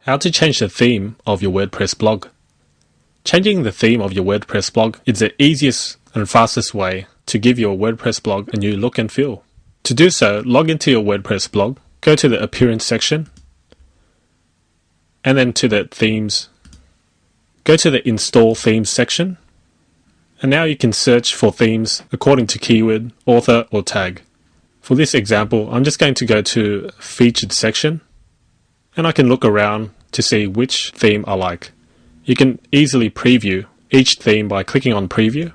How to change the theme of your WordPress blog. Changing the theme of your WordPress blog is the easiest and fastest way to give your WordPress blog a new look and feel. To do so, log into your WordPress blog, go to the Appearance section, and then to the Themes. Go to the Install Themes section, and now you can search for themes according to keyword, author, or tag. For this example, I'm just going to go to Featured section, and I can look around to see which theme I like. You can easily preview each theme by clicking on Preview.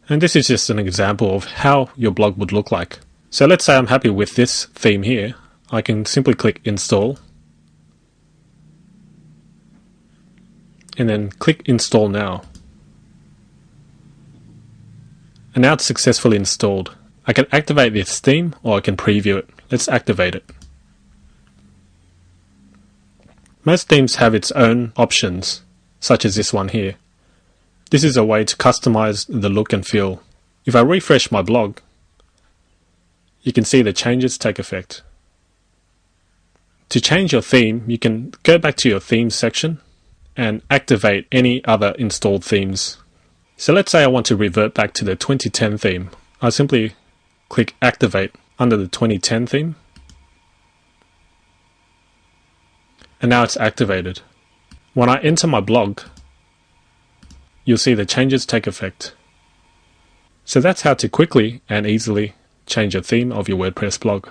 And this is just an example of how your blog would look like. So let's say I'm happy with this theme here. I can simply click Install, and then click Install Now. And now it's successfully installed. I can activate this theme or I can preview it. Let's activate it. Most themes have its own options, such as this one here. This is a way to customize the look and feel. If I refresh my blog, you can see the changes take effect. To change your theme, you can go back to your Themes section and activate any other installed themes. So let's say I want to revert back to the 2010 theme. I simply click Activate under the 2010 theme. And now it's activated. When I enter my blog, you'll see the changes take effect. So that's how to quickly and easily change a theme of your WordPress blog.